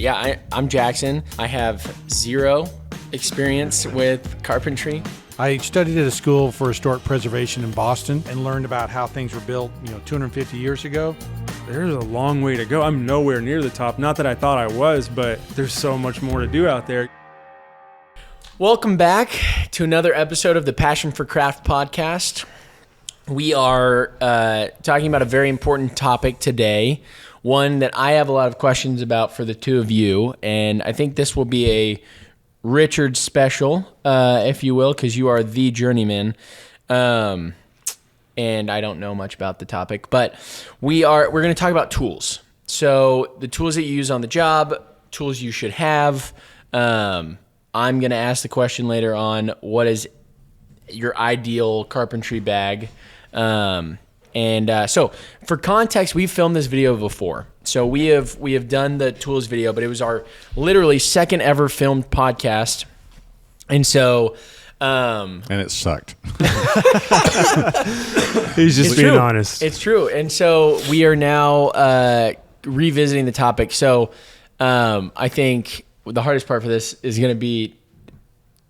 I'm Jackson. I have zero experience with carpentry. I studied at a school for historic preservation in Boston and learned about how things were built, 250 years ago. There's a long way to go. I'm nowhere near the top. Not that I thought I was, but there's so much more to do out there. Welcome back to another episode of the Passion for Craft podcast. We are talking about a very important topic today, one that I have a lot of questions about for the two of you, and I think this will be a Richard special, if you will, because you are the journeyman, and I don't know much about the topic, but we're going to talk about tools. So the tools that you use on the job, tools you should have. I'm going to ask the question later on, what is your ideal carpentry bag? So for context, we've filmed this video before. So we have done the tools video, but it was our literally second ever filmed podcast. And so, and it sucked. He's just being honest. It's true. And so we are now, revisiting the topic. So, I think the hardest part for this is going to be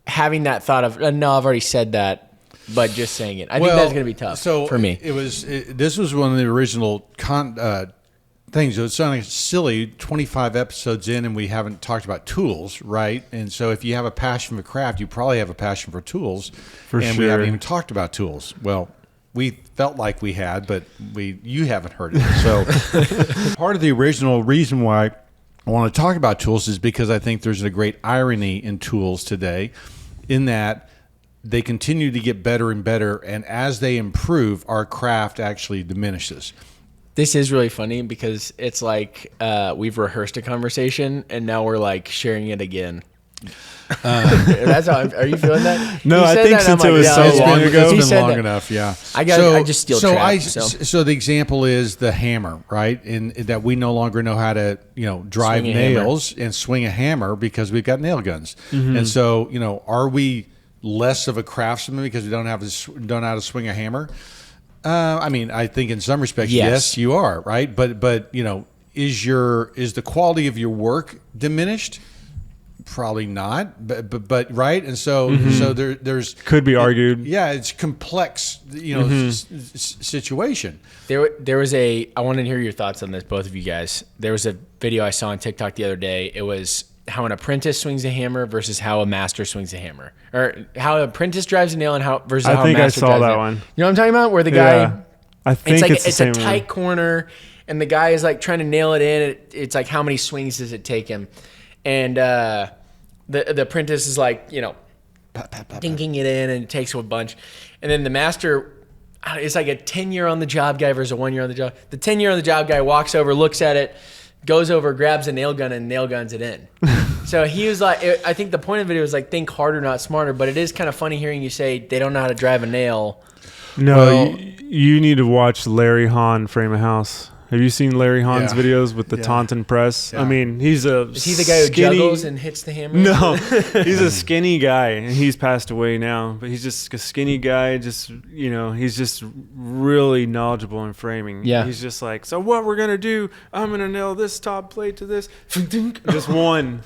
having that thought of, no, I've already said that, but just saying it. I think that's going to be tough for me. This was one of the original things. It sounding silly, 25 episodes in, and we haven't talked about tools, right? And so if you have a passion for craft, you probably have a passion for tools. For and sure. we haven't even talked about tools. Well, we felt like we had, but you haven't heard it. So part of the original reason why I want to talk about tools is because I think there's a great irony in tools today, in that they continue to get better and better, and as they improve, our craft actually diminishes. This is really funny because it's like we've rehearsed a conversation and now we're like sharing it again. That's how are you feeling that? No, I think since it was so long ago, it's been long enough. Yeah, I just steal trap. So the example is the hammer, right? In that we no longer know how to drive nails and swing a hammer because we've got nail guns. Mm-hmm. And so are we less of a craftsman because we don't know how to swing a hammer? I think in some respects, yes, you are, right? But is the quality of your work diminished? Probably not, but right, and so there's could be argued. Yeah, it's complex, situation. There was I wanted to hear your thoughts on this, both of you guys. There was a video I saw on TikTok the other day. It was how an apprentice swings a hammer versus how a master swings a hammer, or how an apprentice drives a nail and how a master drives a nail. I think I saw that one. You know what I'm talking about? Where the guy, I think it's a tight corner, and the guy is like trying to nail it in. It's like, how many swings does it take him? And the apprentice is like, dinking it in, and it takes a bunch. And then the master, it's like a 10-year on the job guy versus a 1 year on the job. The 10-year on the job guy walks over, looks at it, goes over, grabs a nail gun, and nail guns it in. So he was like, I think the point of the video was like, think harder, not smarter. But it is kind of funny hearing you say they don't know how to drive a nail. No, you need to watch Larry Hahn frame a house. Have you seen Larry Hahn's videos with the Taunton press? Yeah. I mean, is he the guy who juggles and hits the hammer? No, he's a skinny guy, and he's passed away now. But he's just a skinny guy. He's just really knowledgeable in framing. Yeah, he's just like, so what we're gonna do? I'm gonna nail this top plate to this. Just one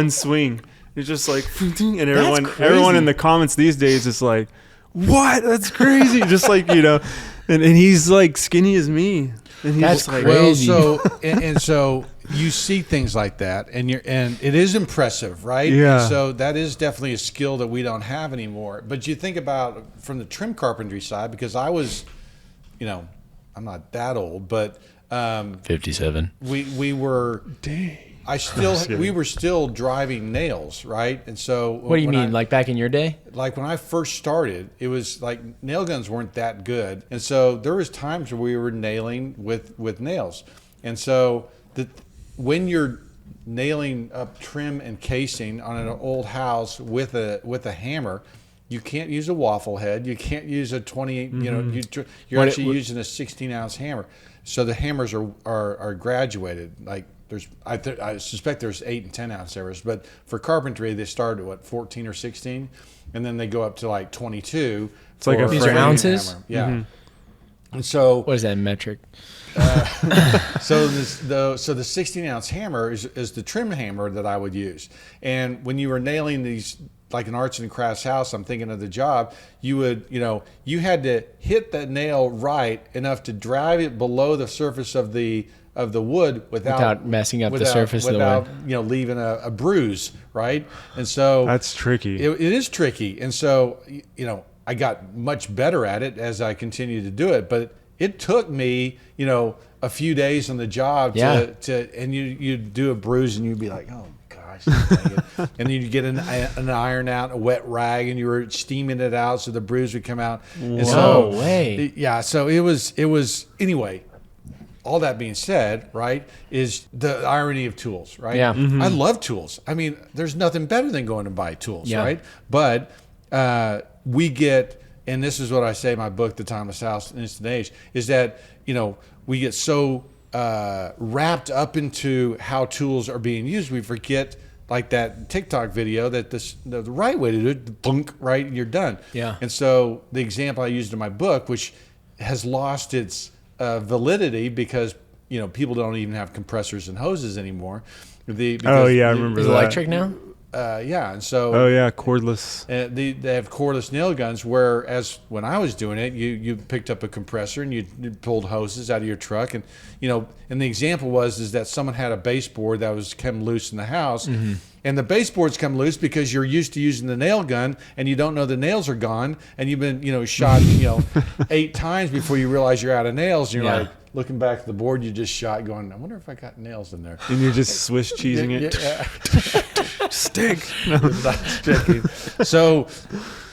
swing. It's just like, and everyone in the comments these days is like, what? That's crazy. Just like and he's like skinny as me. And that's like crazy. Well, so you see things like that, and it is impressive, right? Yeah. And so that is definitely a skill that we don't have anymore. But you think about from the trim carpentry side, because I was, I'm not that old, but 57. We were. Dang. We were still driving nails, right? And so what do you mean, like back in your day? Like when I first started, it was like nail guns weren't that good, and so there was times where we were nailing with nails, and so when you're nailing up trim and casing on an old house with a hammer, you can't use a waffle head, you can't use a 28. You're actually using a 16-ounce hammer, so the hammers are graduated like. I suspect there's 8 and 10 ounce hammers, but for carpentry they start at 14 or 16, and then they go up to like 22. It's like these are ounces. Yeah. Mm-hmm. And so What is that in metric? so the 16-ounce hammer is the trim hammer that I would use. And when you were nailing these, like an arts and crafts house, I'm thinking of the job, you had to hit the nail right enough to drive it below the surface of the wood without messing up the surface of the wood. Leaving a bruise, right? And so That's tricky. It is tricky. And so, I got much better at it as I continued to do it, but it took me, a few days on the job and you'd do a bruise and you'd be like, oh gosh, and then you'd get an iron out, a wet rag, and you were steaming it out so the bruise would come out. No and so, way. Yeah. So it was anyway. All that being said, right, is the irony of tools, right? Yeah. Mm-hmm. I love tools. I mean, there's nothing better than going to buy tools, Yeah. right? But we get, and this is what I say in my book, The Timeless House Instant Age, is that, we get so wrapped up into how tools are being used, we forget, like that TikTok video, that the right way to do it, bunk, right, and you're done. Yeah. And so the example I used in my book, which has lost its validity because people don't even have compressors and hoses anymore. I remember Is that. it electric now? Yeah, and so Cordless. they have cordless nail guns. Whereas when I was doing it, you picked up a compressor and you pulled hoses out of your truck, and and the example is that someone had a baseboard that was come loose in the house. Mm-hmm. And the baseboards come loose because you're used to using the nail gun and you don't know the nails are gone, and you've been shot 8 times before you realize you're out of nails, and you're like looking back at the board you just shot, going, I wonder if I got nails in there. And you're just Swiss cheesing it. Stick. So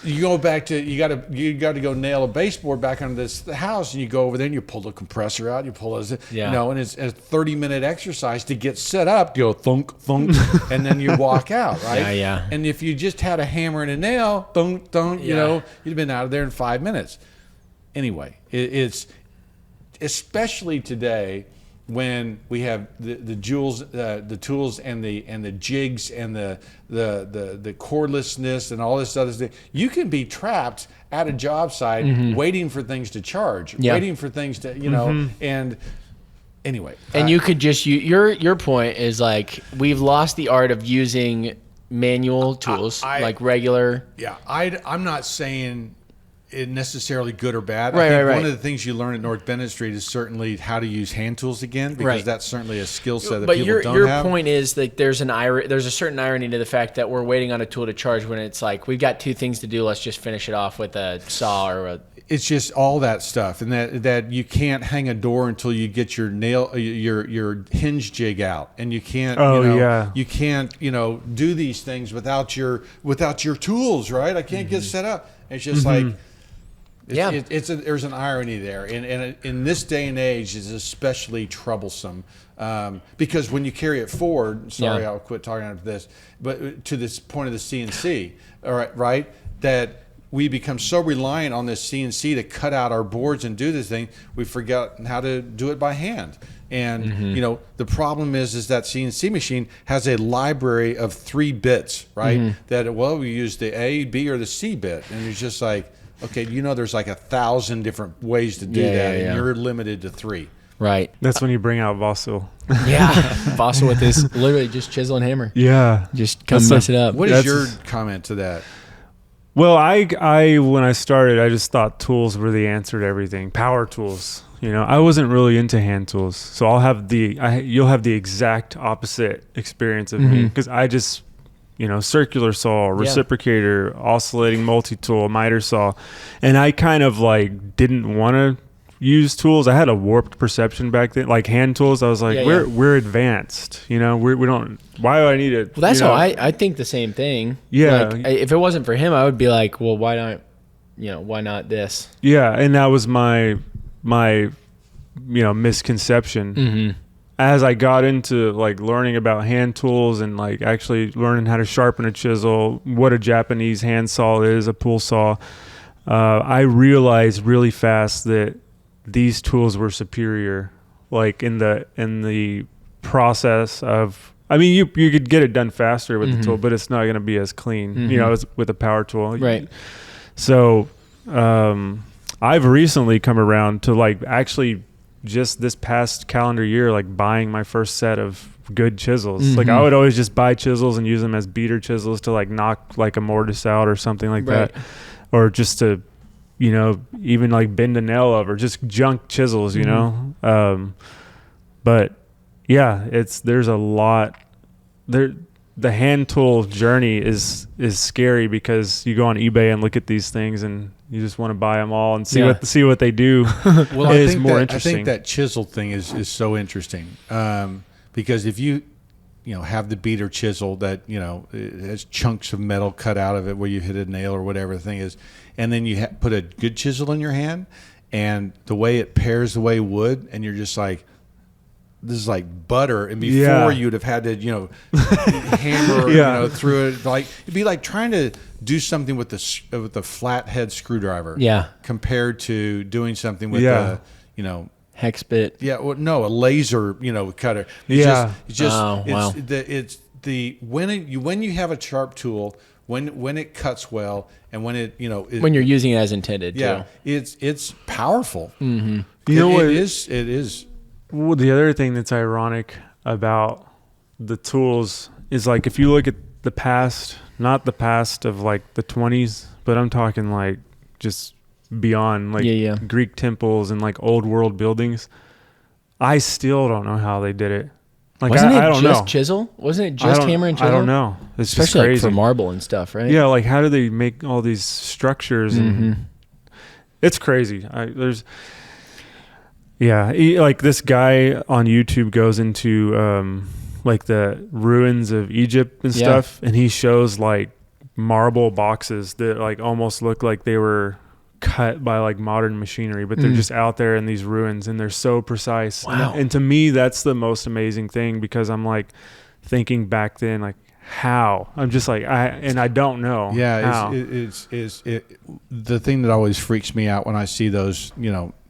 you go back to you got to go nail a baseboard back under the house, and you go over there and you pull the compressor out, you pull those, and it's a 30-minute exercise to get set up. You go thunk thunk, and then you walk out, right? Yeah. And if you just had a hammer and a nail, thunk thunk, you'd have been out of there in 5 minutes. Anyway, it's especially today when we have the tools and the jigs and the cordlessness and all this other stuff, you can be trapped at a job site waiting for things to charge, waiting for things to and anyway. And you could just your point is like we've lost the art of using manual tools like regular. Yeah, I'm not saying it necessarily good or bad. Right, I think right. One of the things you learn at North Bennett Street is certainly how to use hand tools again, because that's certainly a skill set that people don't have. But your point is that there's a certain irony to the fact that we're waiting on a tool to charge when it's like we've got 2 things to do. Let's just finish it off with a saw or a. It's just all that stuff, and that you can't hang a door until you get your your hinge jig out, and you can't. You can't do these things without your tools, right? I can't get set up. It's just like. There's an irony there, and in this day and age, is especially troublesome because when you carry it forward. Sorry, I'll quit talking about this, but to this point of the CNC, all right, that we become so reliant on this CNC to cut out our boards and do this thing, we forgot how to do it by hand. And the problem is that CNC machine has a library of 3 bits, right? That we use the A, B, or the C bit, and it's just like. Okay, there's like 1,000 different ways to do that, and you're limited to 3. Right. That's when you bring out Vasil. Yeah, Vasil with his literally just chisel and hammer. Yeah, just come mess it up. What is your comment to that? Well, I when I started, I just thought tools were the answer to everything. Power tools. I wasn't really into hand tools, so you'll have the exact opposite experience of me because I just. Circular saw, reciprocator, oscillating multi-tool, miter saw. And I kind of didn't want to use tools. I had a warped perception back then. Like hand tools, I was like, we're advanced. We don't, why do I need it? Well, that's how I think the same thing. Yeah. If it wasn't for him, I would be like, well, why not this? Yeah. And that was my misconception. Mm-hmm. As I got into learning about hand tools and actually learning how to sharpen a chisel, what a Japanese hand saw is, a pull saw, I realized really fast that these tools were superior. In the process of, you could get it done faster with the tool, but it's not going to be as clean, as with a power tool. Right. So, I've recently come around to like actually just this past calendar year, like buying my first set of good chisels. Like I would always just buy chisels and use them as beater chisels to like knock like a mortise out or something like that, or just to, you know, even like bend a nail over, just junk chisels, you know. But yeah, there's a lot there. The hand tool journey is scary because you go on eBay and look at these things and you just want to buy them all and see what they do. Well, it is more interesting. I think that chisel thing is so interesting because if you have the beater chisel that it has chunks of metal cut out of it where you hit a nail or whatever the thing is, and then you put a good chisel in your hand, and the way it pares away wood, and you're just like, this is like butter, and before you'd have had to hammer through it. Like it'd be like trying to do something with the flathead screwdriver, compared to doing something with a hex bit. Yeah, well, no, a laser cutter. It's when you have a sharp tool, when it cuts well, and when when you're using it as intended. It's powerful. Mm-hmm. It is. Well, the other thing that's ironic about the tools is like if you look at the past, not the past of like the 20s, but I'm talking like just beyond like Greek temples and like old world buildings. I still don't know how they did it. Like wasn't I it don't just know. chisel? Wasn't it just hammer and chisel? I don't know. It's especially just crazy. Like for marble and stuff, right? Yeah, like how do they make all these structures? And it's crazy. Like this guy on YouTube goes into like the ruins of Egypt and stuff, and he shows like marble boxes that like almost look like they were cut by like modern machinery, but they're just out there in these ruins, and they're so precise. Wow. And to me, that's the most amazing thing, because I'm like thinking back then, like how I'm just like I don't know. Yeah, it's the thing that always freaks me out when I see those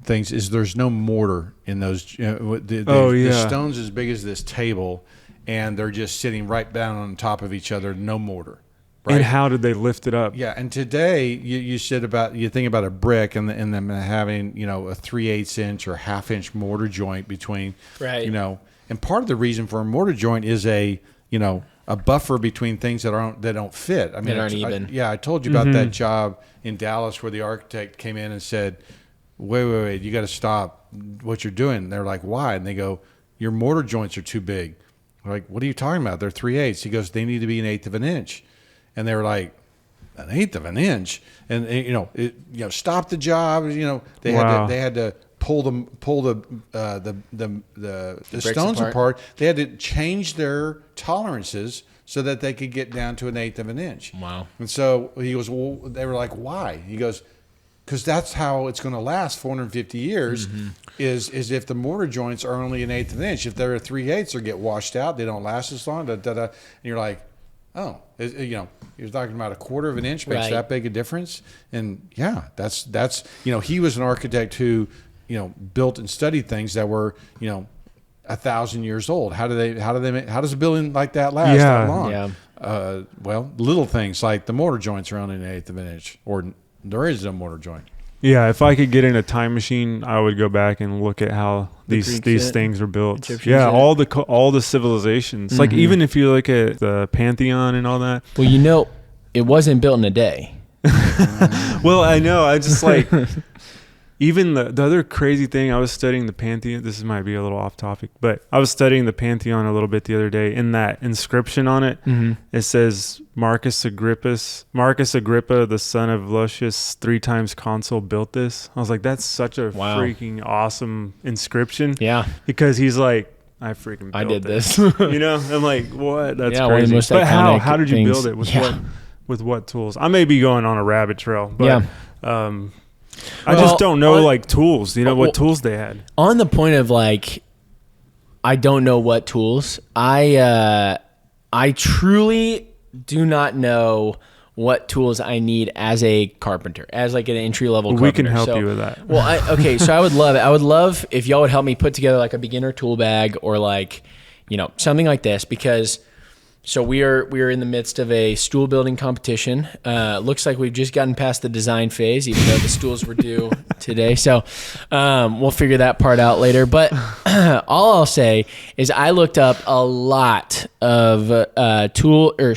things is there's no mortar in those. The stones as big as this table, and they're just sitting right down on top of each other. No mortar. Right? And how did they lift it up? Yeah, and today you think about a brick and them having a 3/8 inch or 1/2 inch mortar joint between, right? And part of the reason for a mortar joint is a buffer between things that don't fit. I mean, that aren't even. I told you about that job in Dallas where the architect came in and said, wait, you got to stop what you're doing. And they're like, why? And they go, your mortar joints are too big. We're like, what are you talking about? They're 3/8. He goes, they need to be 1/8 of an inch. And they were like, 1/8 of an inch, and stop the job. They had to pull the stones apart. They had to change their tolerances so that they could get down to 1/8 of an inch. Wow. And so he goes, well, they were like, why? He goes, because that's how it's going to last 450 years. Is if the mortar joints are only 1/8 of an inch. If they're 3/8 or get washed out, they don't last as long. And you're like, oh, you're talking about 1/4 of an inch makes that big a difference. And that's he was an architect who built and studied things that were 1,000 years old. How does a building like that last that long? Well, little things like the mortar joints are only 1/8 of an inch, or there is no mortar joint. Yeah, if I could get in a time machine, I would go back and look at how these things were built. All the civilizations. Like even if you look at the Pantheon and all that. Well, it wasn't built in a day. Well, I know. I just like even the other crazy thing. I was studying the Pantheon. This might be a little off topic, but I was studying the Pantheon a little bit the other day. In that inscription on it, it says Marcus Agrippa, the son of Lucius, 3 times consul, built this. I was like, that's such a freaking awesome inscription. Yeah, because he's like, I did this. I'm like, what? That's crazy. One of the most iconic how did you build it? With what tools? I may be going on a rabbit trail, but I just don't know tools. What tools they had. On the point of I don't know what tools. I truly do not know what tools I need as a carpenter, as like an entry level carpenter. We can help you with that. Well, so I would love if y'all would help me put together like a beginner tool bag or something like this, because so we are in the midst of a stool building competition. Looks like we've just gotten past the design phase, even though the stools were due today. So we'll figure that part out later. But all I'll say is I looked up a lot of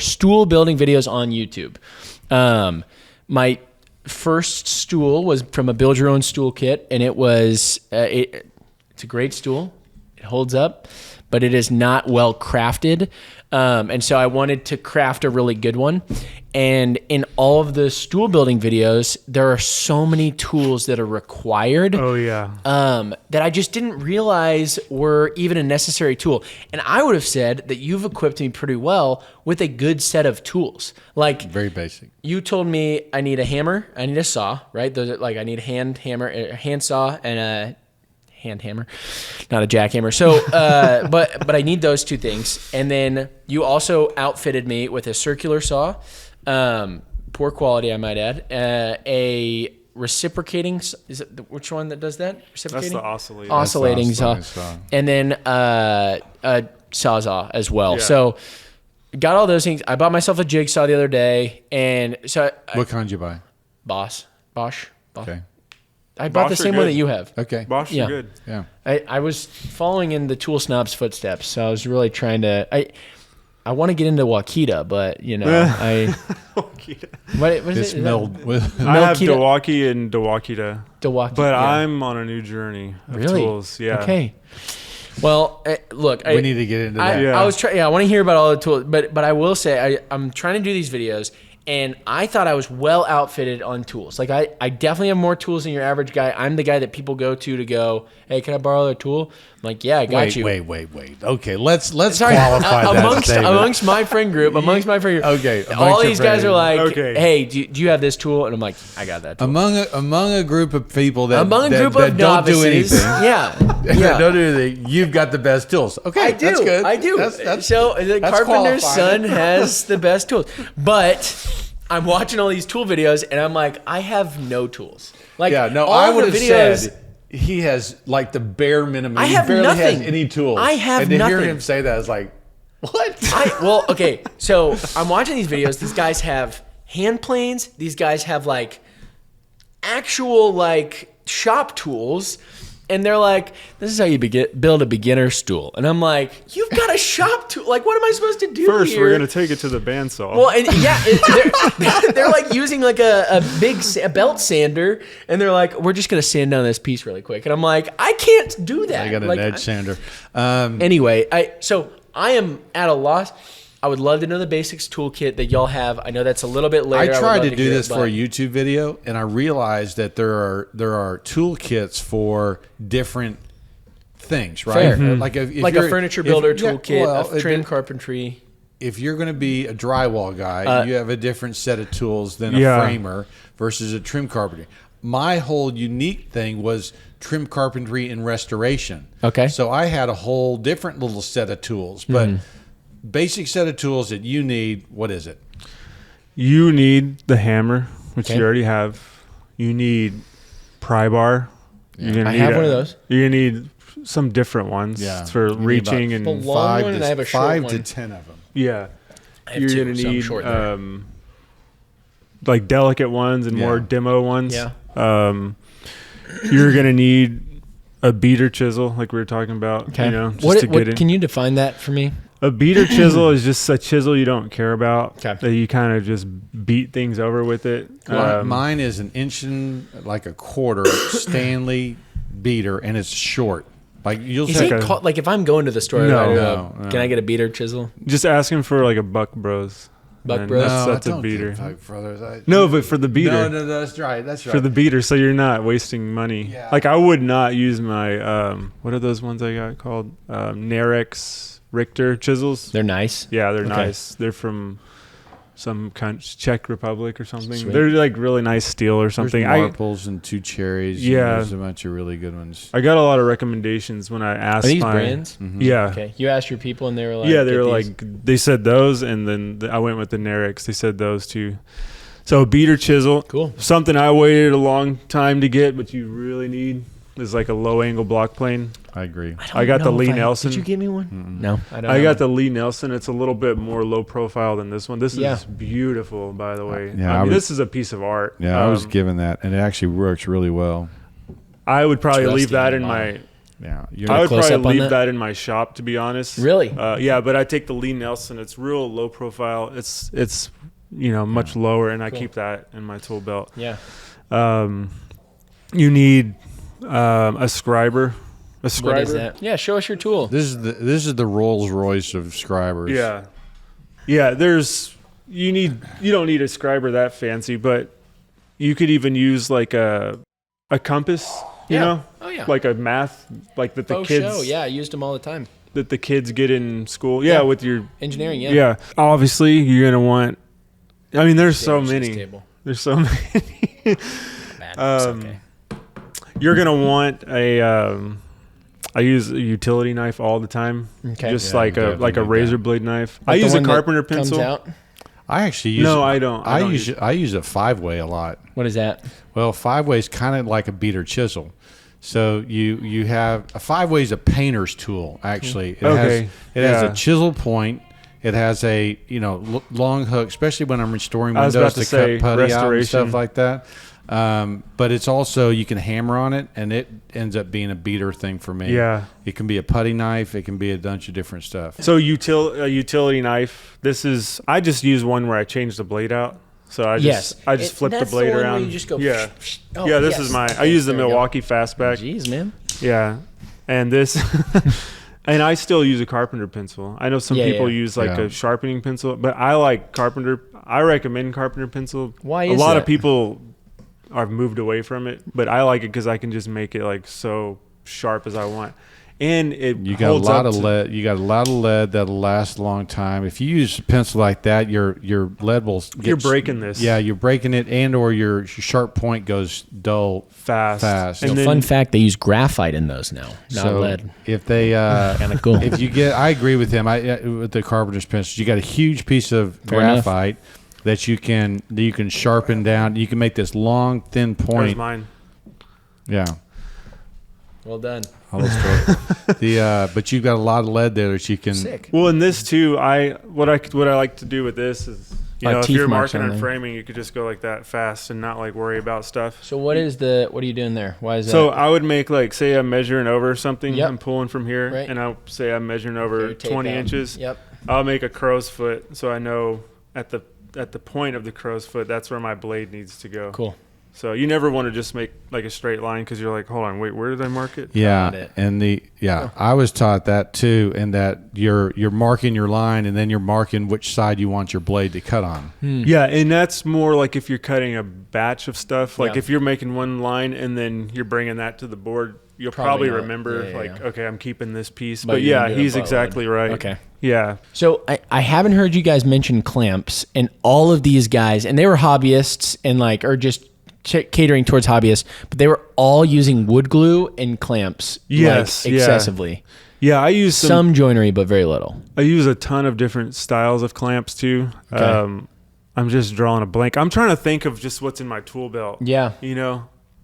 stool building videos on YouTube. My first stool was from a build your own stool kit, and it was it's a great stool. It holds up, but it is not well crafted. And so I wanted to craft a really good one. And in all of the stool building videos, there are so many tools that are required. Oh yeah. That I just didn't realize were even a necessary tool. And I would have said that you've equipped me pretty well with a good set of tools. Like Very basic. you told me I need a hammer, I need a saw, right? Those are like I need a hand saw, and a hand hammer, not a jackhammer. So, but I need those two things. And then you also outfitted me with a circular saw, poor quality, I might add, a reciprocating. Is it which one that does that? Reciprocating. That's the oscillator. Oscillating saw, and then a sawzall as well. Yeah. So, got all those things. I bought myself a jigsaw the other day, and so What kind did you buy? Bosch. Okay. I bought the Bosch are same one good. that you have. Okay. Bosch Yeah. are good. Yeah. I was following in the tool snob's footsteps, so I was really trying to. I want to get into Wakita, but what is It's it? milled with. I have Milwaukee- Dawaki and Dawakita, Dawaki, but yeah. I'm on a new journey of really tools. Yeah. okay. Well, look, We need to get into that. Yeah. I was trying. Yeah, I want to hear about all the tools, but I will say I'm trying to do these videos, and I thought I was well outfitted on tools. Like I definitely have more tools than your average guy. I'm the guy that people go to go, hey, can I borrow a tool? I'm like, yeah, I got you. Wait. Okay, let's Sorry, qualify that statement. amongst my friend group. Okay, all amongst these your guys are like, Okay. hey, do you have this tool? And I'm like, I got that tool. Among a group of people that Among a group that of don't do novices, anything. yeah, That don't do anything. You've got the best tools. Okay, I do. That's good. I do. That's So the that's carpenter's qualifying. son has the best tools, but I'm watching all these tool videos, and I'm like, I have no tools. Like, Yeah, no, all I the would have videos- said he has like the bare minimum. I He have barely nothing. has any tools. I have and to hear nothing. him say that is like, what? Well, okay. So I'm watching these videos. These guys have hand planes. These guys have like actual like shop tools. And they're like, this is how you build a beginner stool. And I'm like, you've got a shop tool. Like, what am I supposed to do First, here? we're gonna take it to the bandsaw. Well, and yeah, they're like using like a belt sander, and they're like, we're just gonna sand down this piece really quick. And I'm like, I can't do that. I got an like, edge sander. Anyway, I am at a loss. I would love to know the basics toolkit that y'all have. I know that's a little bit I later. tried would to love do hear this it, for a but- YouTube video, and I realized that there are toolkits for different things, right? Fair. Like if like a furniture builder toolkit, well, a trim carpentry. if you're going to be a drywall guy, you have a different set of tools than a Yeah. framer versus a trim carpenter. My whole unique thing was trim carpentry and restoration. Okay. So I had a whole different little set of tools, but basic set of tools that you need, what is it? You need the hammer, which Okay. you already have. You need pry bar. You're gonna I need have one of those. You're gonna need some different ones Yeah. for You need reaching about and The long one, and I have a short 5 one. to 10 of them. yeah. I have You're two, gonna so I'm need short there. like delicate ones and more Yeah. demo ones. Yeah. You're gonna need a beater chisel, like we were talking about. Okay. You know, just to get in. Can you define that for me? A beater chisel is just a chisel you don't care about. Okay. That you kind of just beat things over with it. Mine is an inch and like a quarter Stanley beater, and it's short. Like you'll Is say, it called, like if I'm going to the store, No. No. can I get a beater chisel? Just asking for like a Buck Bros. Buck And Bros? That's I a don't beater. give fuck, brothers. No, but for the beater. No, that's right. That's right. For the beater, so you're not wasting money. Yeah. Like I would not use my what are those ones I got called? Narex Richter chisels. They're nice. Yeah, they're Okay. nice. They're from some Czech Republic or something. Sweet. They're like really nice steel or There's something. marples and two cherries. Yeah. There's a bunch of really good ones. I got a lot of recommendations when I asked Are these my brands? Yeah. Okay. You asked your people, and they were like, Yeah, they "Get were these." like, they said those, and then I went with the Narex. They said those too. So a beater chisel. Cool. Something I waited a long time to get, but you really need is like a low angle block plane. I agree. I got the don't know Lee if Nelson. Did you give me one? No, I don't. I know. got the Lee Nelson. It's a little bit more low profile than this one. This Yeah. is beautiful, by the way. Yeah, I I mean, was- this is a piece of art. Yeah, I was given that, and it actually works really well. I would probably leave Trusty that on in the my. Yeah, I would close probably up on leave that? that in my shop, to be honest. Really? Yeah, but I take the Lee Nelson. It's real low profile. It's much lower, and I keep that in my tool belt. Yeah. You need a scriber. A scriber. What is that? Yeah, show us your tool. this is the Rolls Royce of scribers. Yeah. Yeah, you don't need a scriber that fancy, but you could even use like a compass, you know? Oh, yeah. Like a math, like that the Oh, kids show. Yeah, I used them all the time. that the kids get in school. Yeah, with your Engineering, yeah. yeah. Obviously, you're going to want there's so Damage this many. table. There's so many. Bad. It's okay. You're going to want I use a utility knife all the time. Okay. Just Yeah, like you a definitely need razor that. blade knife. Like I the use a one that carpenter comes pencil. out? I actually use. No, I don't. I don't I use a 5-way a lot. What is that? Well, 5-way is kind of like a beater chisel. So you have a 5-way is a painter's tool. Actually, it Okay. has Yeah. a chisel point. It has a long hook, especially when I'm restoring I was windows about to to say, cut putty out and restoration. stuff like that. But it's also you can hammer on it, and it ends up being a beater thing for me. Yeah. It can be a putty knife. It can be a bunch of different stuff. So a utility knife. I just use one where I change the blade out. So I just flip the That's blade one around. Where you just go. Yeah. Oh, Yeah, this yes. is I use the There we go. Milwaukee Fastback. Jeez, man. Yeah. And this and I still use a carpenter pencil. I know some Yeah, people yeah. use like Yeah. a sharpening pencil, but I like carpenter. I recommend carpenter pencil. Why a is lot that? of people I've moved away from it, but I like it because I can just make it like so sharp as I want, and it You got a holds lot up of to- lead. You got a lot of lead that'll last a long time. If you use a pencil like that, your lead will get. You're breaking this. Yeah, you're breaking it, and or your sharp point goes dull fast. fast. And So then, fun fact: they use graphite in those now, not so lead. if they Kind of cool. if you get, I agree with him. With the carpenter's pencils, you got a huge piece of Fair enough. graphite that you can sharpen down. You can make this long, thin There's point. mine. Yeah. Well done. I'll let's throw but you've got a lot of lead there that you can. Sick. Well, in this too, what I like to do with this is, if teeth you're marks marking on and there. framing, you could just go like that fast and not like worry about stuff. So what are you doing there? Why is that? So I would make like, say I'm measuring over something, Yep. I'm pulling from here, Right. and I'll say I'm measuring over Your tape 20 out. inches. Yep. I'll make a crow's foot, so I know at the point of the crow's foot, that's where my blade needs to go. Cool. So you never want to just make like a straight line because you're like, hold on, wait, where did I mark it? Yeah, Got it. and I was taught that too, and that you're marking your line, and then you're marking which side you want your blade to cut on. Yeah, and that's more like if you're cutting a batch of stuff. Like Yeah. if you're making one line and then you're bringing that to the board, you'll Probably probably not. remember Yeah, like, yeah. okay, I'm keeping this piece. But But you're yeah, gonna do a he's buttload. exactly right. Okay. Yeah. So I haven't heard you guys mention clamps, and all of these guys, and they were hobbyists and or just catering towards hobbyists, but they were all using wood glue and clamps. Yes, yeah. excessively. Yeah, I use Some joinery, but very little. I use a ton of different styles of clamps too. Okay. I'm just drawing a blank. I'm trying to think of just what's in my tool belt. Yeah.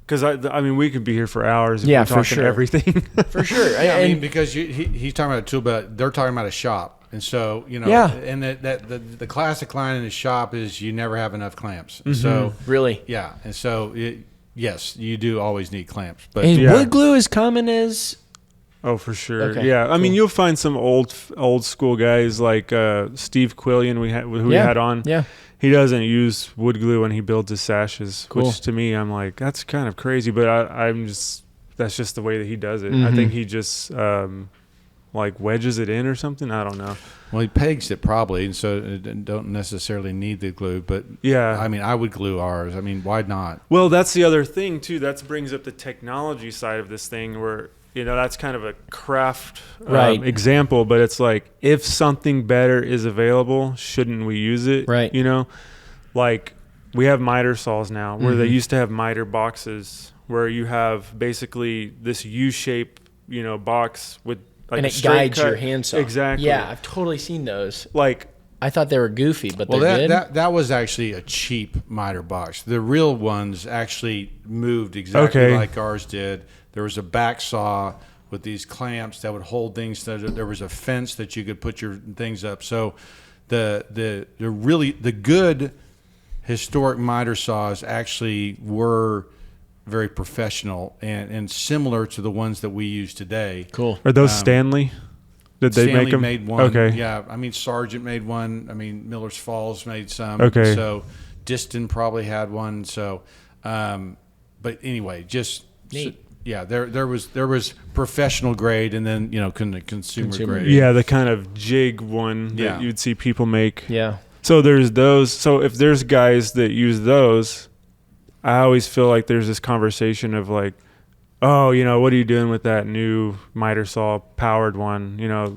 Because I mean, we could be here for hours if Yeah, we're for talking sure. everything. For sure. Yeah, I mean, And- because he's talking about a tool belt, they're talking about a shop, and so Yeah. and the classic line in the shop is you never have enough clamps. So really. yeah, and so yes, you do always need clamps, but Is Yeah. wood glue as common as... Oh, for sure. Okay, Yeah, I mean, cool. you'll find some old school guys like Steve Quillian, who we had on. Yeah. He doesn't use wood glue when he builds his sashes, Cool. which to me, I'm like, that's kind of crazy. But that's just the way that he does it. I Mhm. think he just like wedges it in or something. I don't know. well, he pegs it probably, and so it don't necessarily need the glue. But Yeah. I mean, I would glue ours. I mean, why not? Well, that's the other thing too. That brings up the technology side of this thing, where that's kind of a craft Right. example. But it's like, if something better is available, shouldn't we use it? Right. Like we have miter saws now, where they Mhm. used to have miter boxes, where you have basically this U-shape, box with like and a it straight guides cut. your handsaw. Exactly. Yeah, I've totally seen those. Like I thought they were goofy, but Well, they're good. that was actually a cheap miter box. The real ones actually moved exactly Okay. like ours did. There was a back saw with these clamps that would hold things. There was a fence that you could put your things up. So the good historic miter saws actually were very professional and similar to the ones that we use today. Cool. Are those Stanley? Did they Stanley make them? made one. Okay. Yeah. I mean, Sargent made one. I mean, Miller's Falls made some. Okay. So Diston probably had one. So, but anyway, just Neat. yeah, there was professional grade, and then consumer grade. Yeah, the kind of jig one that Yeah. you'd see people make. Yeah. So there's those. So if there's guys that use those, I always feel like there's this conversation of like, oh, what are you doing with that new miter saw powered one?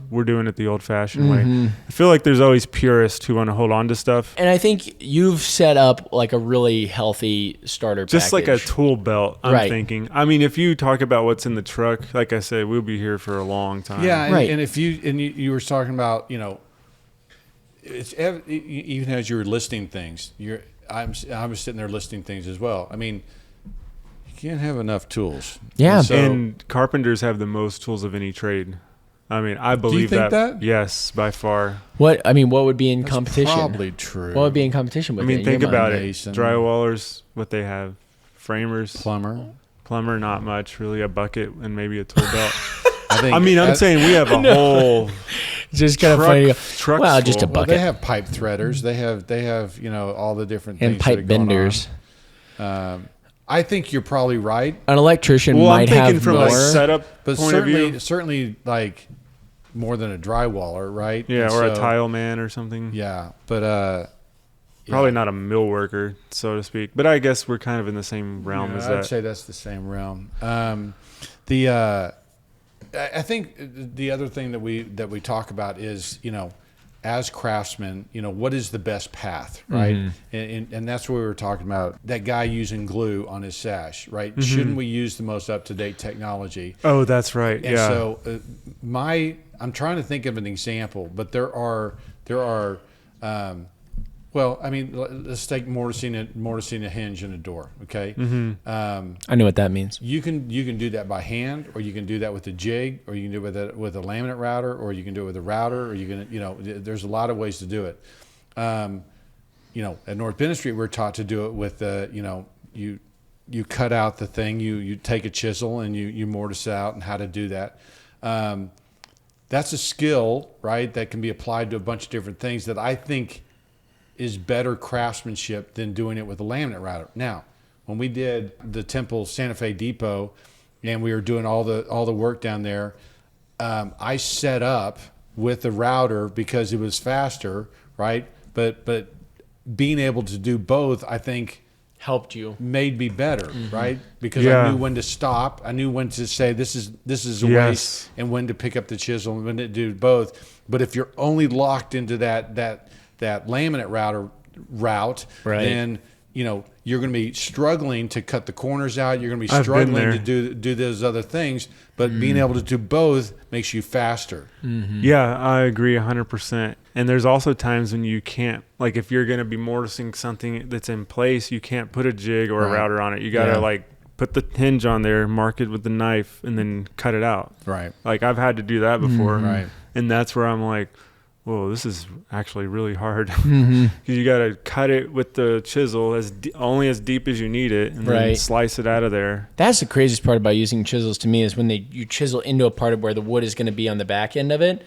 We're doing it the old fashioned way. I feel like there's always purists who want to hold on to stuff. And I think you've set up like a really healthy starter Just package. like a tool belt, I'm Right. thinking. I mean, if you talk about what's in the truck, like I said, we'll be here for a long time. Yeah, and, Right. and if you were talking about it's even as you were listing things, I was sitting there listing things as well. I mean, you can't have enough tools. Yeah. And carpenters have the most tools of any trade. I mean, I believe think that? Yes, by far. what would be in competition? Probably true. What would be in competition with I mean, it? in think your about mind? it. Mason. Drywallers, what they have. Framers. Plumber. Not much, really. A bucket and maybe a tool belt. I think. I mean, I'm saying we have a whole Just kind of funny. truck Well, just a full. Well, bucket they have pipe threaders. They have all the different and things pipe that are going benders. on. I think you're probably right, An electrician Well, I'm might thinking have from more. a setup but point of view. certainly like more than a drywaller, right? Yeah, And or a so- tile man or something. Yeah, but Probably not a mill worker, so to speak. But I guess we're kind of in the same realm as I'd that. say that's the same realm. I think the other thing that we talk about is as craftsmen, what is the best path, right? And that's what we were talking about. That guy using glue on his sash, right? Shouldn't we use the most up to date technology? Oh, that's right. And Yeah. so I'm trying to think of an example, but there are well, I mean, let's take mortising a hinge and a door. Okay, I know what that means. you can do that by hand, or you can do that with a jig, or you can do it with a laminate router, or you can do it with a router, or you can there's a lot of ways to do it. At North Bennett Street, we're taught to do it with you cut out the thing, you take a chisel and you mortise out, and how to do that. That's a skill, right, that can be applied to a bunch of different things that I think is better craftsmanship than doing it with a laminate router. Now, when we did the Temple Santa Fe Depot and we were doing all the work down there, I set up with the router because it was faster, right? But being able to do both, I think, Helped you. made me better, right? Because Yeah. I knew when to stop, I knew when to say this is a Yes. waste, and when to pick up the chisel, and when to do both. But if you're only locked into that laminate router route, Right. then you're going to be struggling to cut the corners out. You're going to be I've been struggling there. to do those other things. But being able to do both makes you faster. Yeah, I agree 100%. And there's also times when you can't, like if you're going to be mortising something that's in place, you can't put a jig or a Right. router on it. You got to Yeah. like put the hinge on there, mark it with the knife, and then cut it out. Right. Like I've had to do that before. Right. And that's where I'm like, whoa, this is actually really hard. Because you got to cut it with the chisel only as deep as you need it, and then Right. slice it out of there. That's the craziest part about using chisels to me is when you chisel into a part of where the wood is going to be on the back end of it,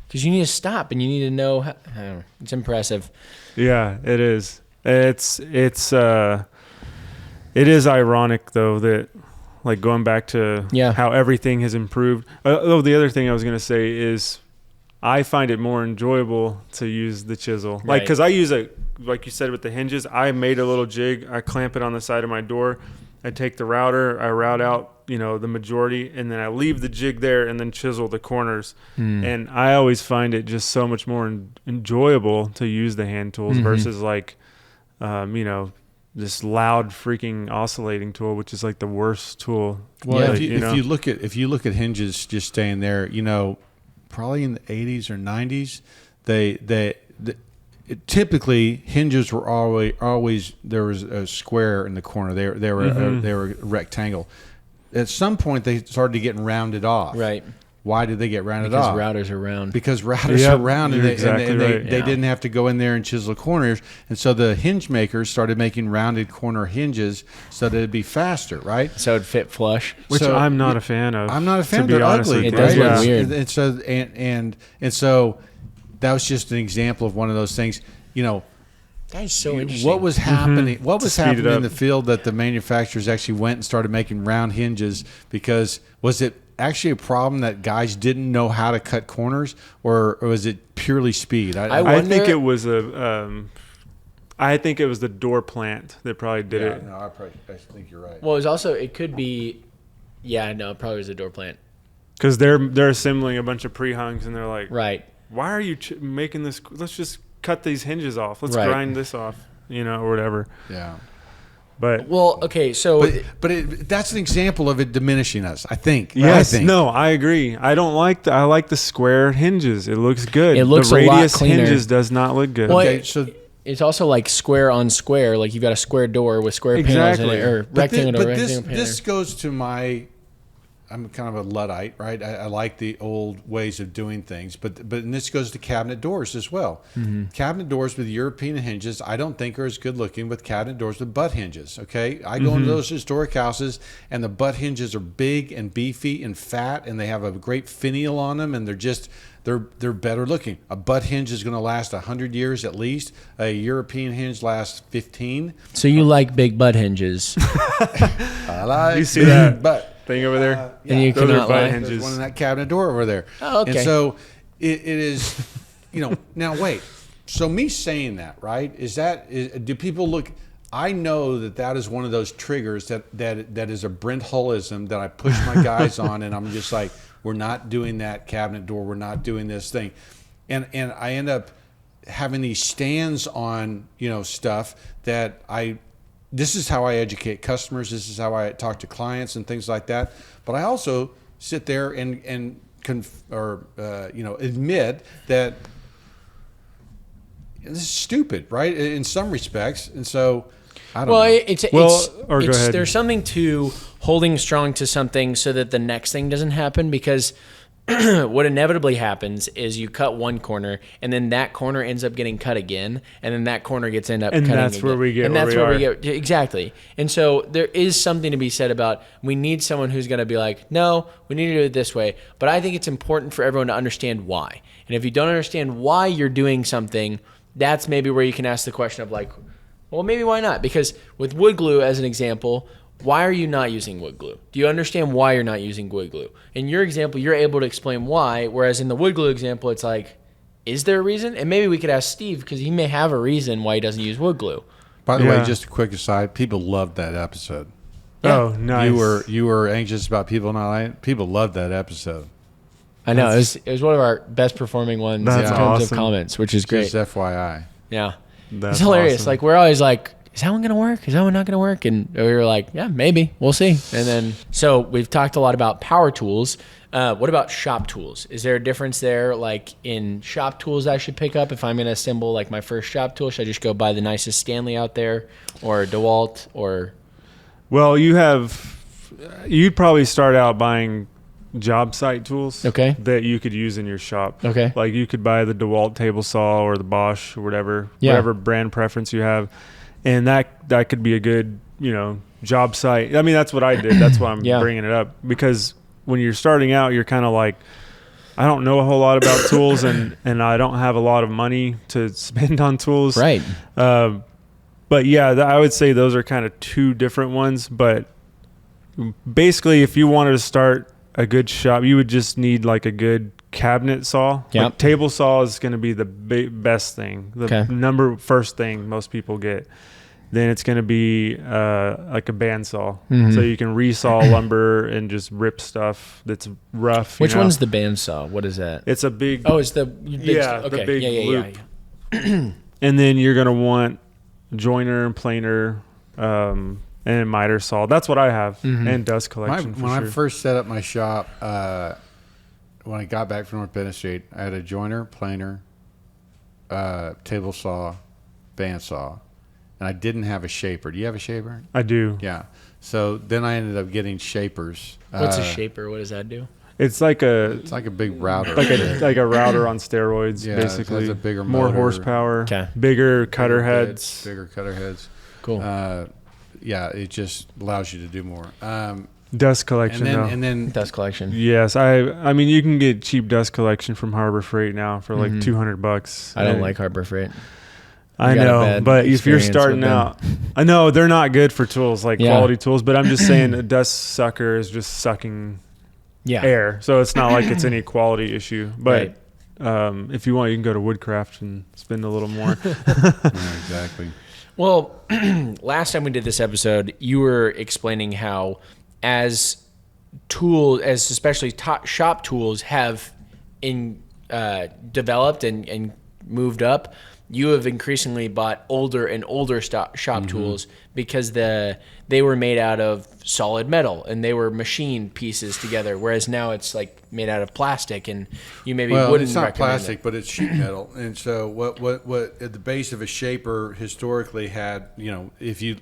because you need to stop and you need to know. I don't know, it's impressive. Yeah, it is. It is ironic though that, like, going back to Yeah. how everything has improved. Oh, the other thing I was gonna say is, I find it more enjoyable to use the chisel, like, Right. because I use like you said with the hinges. I made a little jig. I clamp it on the side of my door. I take the router. I route out, the majority, and then I leave the jig there, and then chisel the corners. And I always find it just so much more enjoyable to use the hand tools versus like, this loud freaking oscillating tool, which is like the worst tool. Well, Yeah. if you look at hinges just staying there, probably in the 80s or 90s, typically hinges were always there was a square in the corner. They were a rectangle. At some point, they started getting rounded off. Right. Why did they get rounded Because off? routers are round. Because routers Yep, are round, and you're they, exactly and they, right. they Yeah. didn't have to go in there and chisel corners. And so the hinge makers started making rounded corner hinges so that it'd be faster, right? So it'd fit flush. Which So I'm not a fan of. I'm not a fan to of be they're honest ugly. with It you. does look right? weird. And so that was just an example of one of those things. You know, That's so interesting. what was happening? What was speed it happening in up. the field that the manufacturers actually went and started making round hinges? Because was it actually a problem that guys didn't know how to cut corners, or was it purely speed? I I think wonder- it was I think it was the door plant that probably did it. No, I think you're right. Well, it could be, yeah, no, it probably was a door plant. Because they're assembling a bunch of pre-hungs and they're like, Right. why are you making this? Let's just cut these hinges off. Let's Right. grind this off, or whatever. Yeah. But Well, okay, so But that's an example of it diminishing us, I think. yes, I think. no, I agree. I like the square hinges. It looks good. It looks the a lot radius cleaner. hinges does not look good. Well, Okay, so it's also like square on square. Like you've got a square door with square panels in Exactly. it, or But rectangle thi- door, but rectangle panel. this goes to my. I'm kind of a Luddite, right? I like the old ways of doing things, but and this goes to cabinet doors as well. Mm-hmm. Cabinet doors with European hinges, I don't think are as good looking with cabinet doors with butt hinges. Okay, I go into those historic houses, and the butt hinges are big and beefy and fat, and they have a great finial on them, and they're better looking. A butt hinge is going to last 100 years at least. A European hinge lasts 15. So you like big butt hinges. I like You see that butt. thing over there? And you Those are cannot butt lie. hinges. There's one in that cabinet door over there. Oh, okay. And so it is, now wait. So me saying that, right, do people look, I know that is one of those triggers that is a Brent Hullism that I push my guys on, and I'm just like, we're not doing that cabinet door. We're not doing this thing. And I end up having these stands on, stuff that this is how I educate customers. This is how I talk to clients and things like that. But I also sit there and admit that this is stupid, right? In some respects. And so I don't know. Go ahead. There's something to holding strong to something so that the next thing doesn't happen, because what inevitably happens is you cut one corner, and then that corner ends up getting cut again, and then that corner gets cutting that's again. where we get and where that's we where are. we get exactly. And so there is something to be said about, we need someone who's going to be like, no, we need to do it this way. But I think it's important for everyone to understand why. And if you don't understand why you're doing something, that's maybe where you can ask the question of like, well, maybe why not? Because with wood glue, as an example, why are you not using wood glue? Do you understand why you're not using wood glue? In your example, you're able to explain why, whereas in the wood glue example, it's like, is there a reason? And maybe we could ask Steve, because he may have a reason why he doesn't use wood glue. By the way, Yeah. just a quick aside, people loved that episode. Oh, nice. You were anxious about people not liking it. People loved that episode. I know, it was one of our best performing ones in That's terms of awesome. comments, which is great. Just FYI. Yeah. That's It's hilarious. awesome. Like, we're always like, is that one going to work? Is that one not going to work? And we were like, yeah, maybe. We'll see. And then, so we've talked a lot about power tools. What about shop tools? Is there a difference there, like in shop tools I should pick up if I'm going to assemble like my first shop tool? Should I just go buy the nicest Stanley out there, or DeWalt, or? Well, you'd probably start out buying job site tools Okay. that you could use in your shop. Okay. Like you could buy the DeWalt table saw or the Bosch or whatever brand preference you have. And that could be a good, job site. I mean, that's what I did. That's why I'm Yeah. bringing it up, because when you're starting out, you're kind of like, I don't know a whole lot about tools and I don't have a lot of money to spend on tools. Right. But yeah, I would say those are kind of two different ones. But basically, if you wanted to start a good shop, you would just need like a good cabinet saw. Yep. Like table saw is going to be the best thing, the first thing most people get. Then it's going to be like a bandsaw, so you can resaw lumber and just rip stuff that's rough. Which one's the bandsaw? What is that? It's a big. Oh, it's the big, the okay. big yeah, loop. Yeah. And then you're going to want joiner and planer and miter saw. That's what I have, and dust collection for When sure. I first set up my shop, when I got back from North Bennett Street, I had a joiner, planer, table saw, bandsaw, and I didn't have a shaper. Do you have a shaper? I do. Yeah. So then I ended up getting shapers. What's a shaper? What does that do? It's like a big router. like a router on steroids, Yeah, it has basically. a bigger more motor. horsepower, Okay. bigger cutter heads. Bigger cutter heads. Cool. Yeah, it just allows you to do more. Dust collection, though. And then Dust collection. Yes, I mean you can get cheap dust collection from Harbor Freight now for like $200. I don't like Harbor Freight. I got a know, bad but if you're experience starting with them. out, I know they're not good for tools like Yeah. quality tools. But I'm just saying a dust sucker is just sucking Yeah. air, so it's not like it's any quality issue. But Right. if you want, you can go to Woodcraft and spend a little more. yeah, exactly. Well, last time we did this episode, you were explaining how as especially shop tools have developed and moved up, you have increasingly bought older and older shop tools because they were made out of solid metal and they were machined pieces together, whereas now it's like made out of plastic, and you maybe wouldn't it's not recommend plastic, it. but it's sheet metal. And so what at the base of a shaper historically had, if you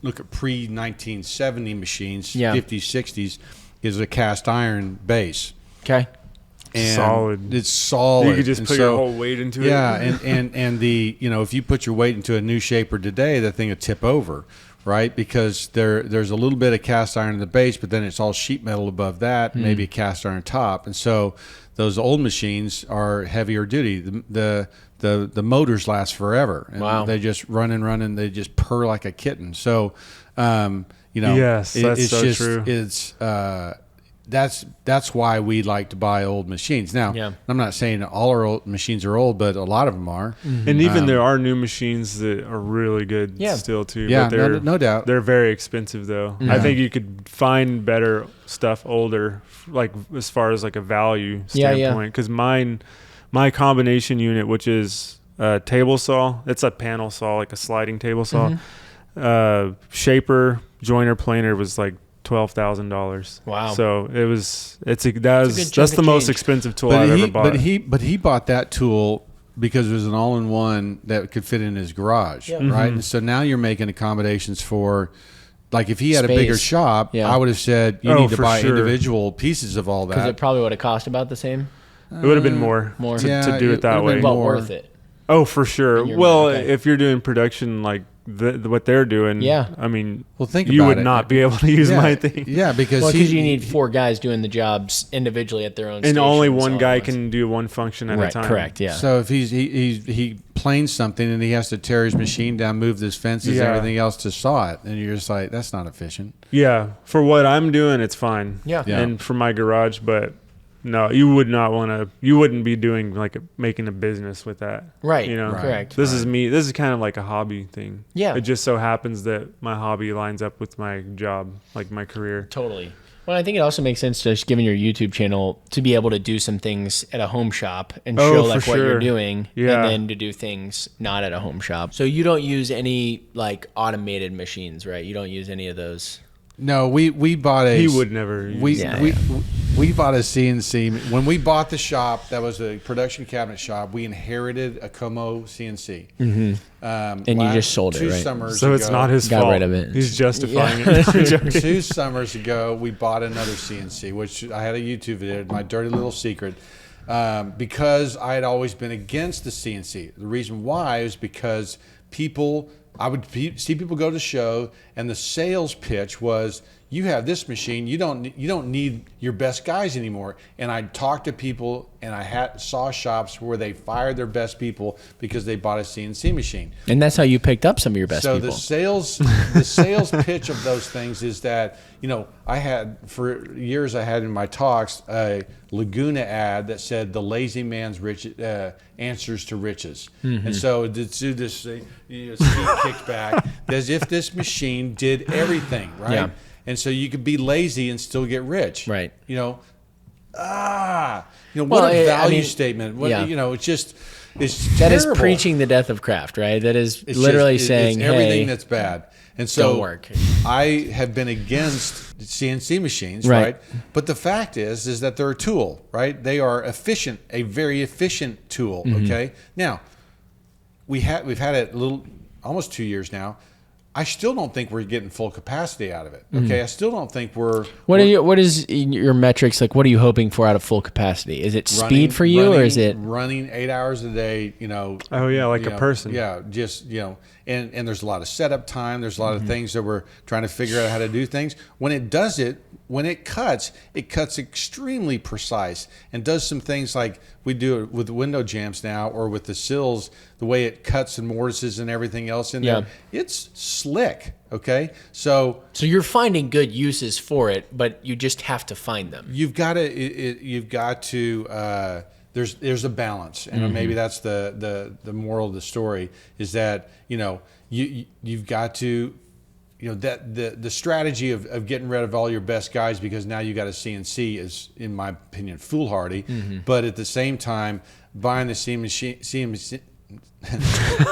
look at pre-1970 machines, Yeah. 50s, 60s, is a cast iron base. Okay. And Solid. It's solid. You could just And put your whole weight into it. Yeah, and the if you put your weight into a new shaper today, that thing would tip over, right? Because there's a little bit of cast iron in the base, but then it's all sheet metal above that, maybe a cast iron top, and so those old machines are heavier duty. The motors last forever. And Wow. They just run and run, and they just purr like a kitten. So, Yes, that's it's so just true. it's. That's why we like to buy old machines. Now, Yeah. I'm not saying all our old machines are old, but a lot of them are. And even there are new machines that are really good Yeah. still too. Yeah, but they're, no doubt. They're very expensive though. I think you could find better stuff older, like as far as like a value Yeah, yeah. standpoint. Because my combination unit, which is a table saw, it's a panel saw, like a sliding table saw. Shaper, joiner, planer was like $12,000. Wow. So that's good the chunk of most change. expensive tool I've ever bought. But he bought that tool because it was an all-in-one that could fit in his garage, Yeah. right? And so now you're making accommodations for, like, if he had a Space. bigger shop, Yeah. I would have said you Oh, need to for buy sure. individual pieces of all Because that. it probably would have cost about the same. It would have been more, More. to Yeah, do it it that would've way. been But more. worth it. Oh, for sure. In your Well, mind, okay. if you're doing production like what they're doing, Yeah. I mean, Well, think you about would it. not be able to use yeah, my thing. Yeah, because Well, because you need 4 guys doing the jobs individually at their own And stations only all one at guy once. can do one function at a Right, time. correct, yeah. So if he planes something and he has to tear his machine down, move his fences Yeah. and everything else to saw it, and you're just like, that's not efficient. Yeah, for what I'm doing, it's fine. Yeah. Yeah. And for my garage, but no, you would not want to. You wouldn't be doing making a business with that. Right, You know. Right. correct. This is me. This is kind of like a hobby thing. Yeah. It just so happens that my hobby lines up with my job, like my career. Totally. Well, I think it also makes sense, just given your YouTube channel, to be able to do some things at a home shop and Oh, show for like what you're sure. doing, Yeah. and then to do things not at a home shop. So you don't use any like automated machines, right? You don't use any of those. No, we bought a. He would never. We, use Yeah, we, yeah. we bought a CNC. When we bought the shop, that was a production cabinet shop. We inherited a Como CNC. And you just sold it, 2 right? summers So it's ago- not his Got fault. rid of it. He's justifying Yeah. it. I'm joking. 2 summers ago, we bought another CNC, which I had a YouTube video, my dirty little secret, because I had always been against the CNC. The reason why is because I would see people go to the show, and the sales pitch was, you have this machine, you don't need your best guys anymore. And I talked to people, and I saw shops where they fired their best people because they bought a CNC machine. And that's how you picked up some of your best So people. the sales pitch of those things is that, I had for years, I had in my talks a Laguna ad that said the lazy man's answers to riches. And so to do this, Steve kicks back as if this machine did everything, right? Yeah. And so you could be lazy and still get rich. Right. What Well, a I value mean, statement. yeah. It's just, it's That is terrible. preaching the death of craft, right? That is It's literally just- saying, it's everything hey, that's bad. And so don't work. I have been against CNC machines, Right. right? But the fact is that they're a tool, right? They are efficient, a very efficient tool. Mm-hmm. Okay. Now we've had it almost 2 years now. I still don't think we're getting full capacity out of it. Okay, I still don't think we're. What is your metrics like? What are you hoping for out of full capacity? Is it speed for you, or is it running 8 hours a day? Oh yeah, like a person. Yeah, just and there's a lot of setup time. There's a lot of things that we're trying to figure out how to do things. When it does it, when it cuts extremely precise and does some things like we do it with window jambs now, or with the sills, the way it cuts and mortises and everything else in there. It's slick. Okay, so you're finding good uses for it, but you just have to find them. You've got to. There's a balance, and maybe that's the moral of the story is that you've got to. That the strategy of getting rid of all your best guys because now you got a CNC is, in my opinion, foolhardy. But at the same time, buying the CNC,